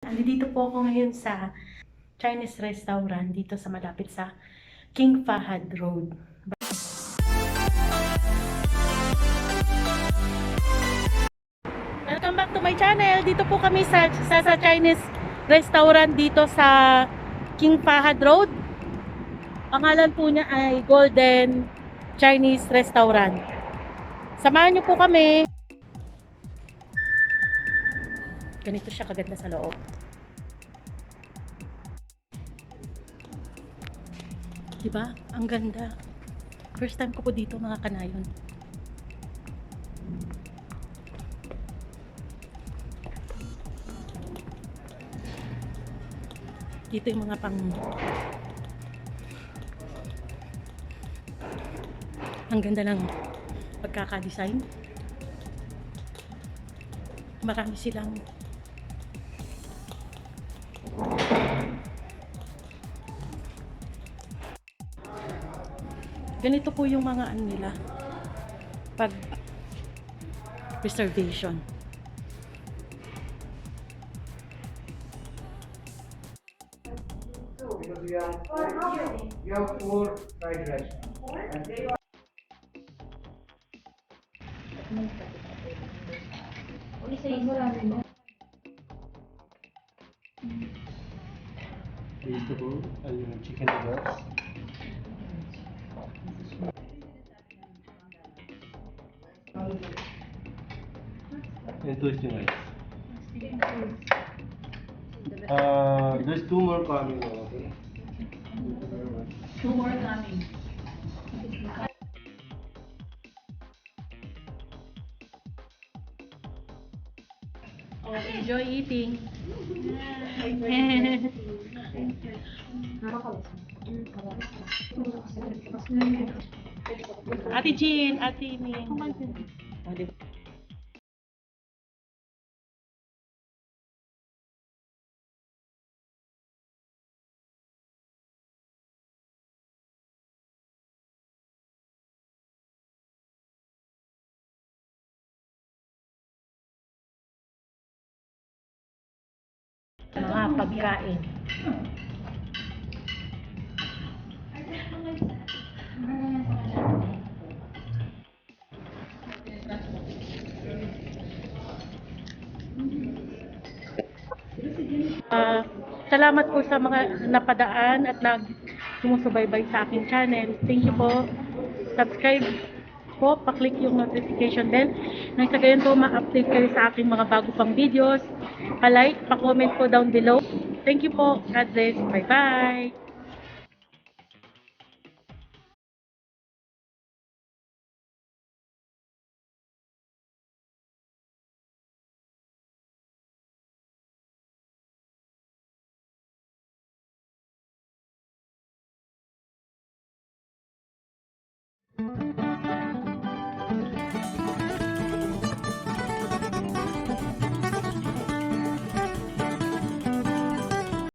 Andito po ako ngayon sa Chinese restaurant dito sa malapit sa King Fahad Road. Welcome back to my channel. Dito po kami sa Chinese restaurant dito sa King Fahad Road. Pangalan po niya ay Golden Chinese Restaurant. Samahan niyo po kami. Ganito siya kaganda sa loob. Diba? Ang ganda. First time ko po dito, mga kanayon. Dito yung mga ang ganda ng pagkakadesign. Marami silang ganito po yung mga ano nila pag reservation. You have four fried rice. Vegetable and chicken nuggets. And twisting rice. There's two more coming. Okay. Two more coming. Oh, enjoy eating. Ate Jean, Ate Min. Oh, diba? Mga pagkain. Salamat po sa mga napadaan at sumusubaybay sa aking channel. Thank you po. Subscribe po, pa-click yung notification bell. Nang sa gayon po ma-update kayo sa aking mga bago pang videos. Pa-like, pa-comment po down below. Thank you po. God bless. Bye-bye.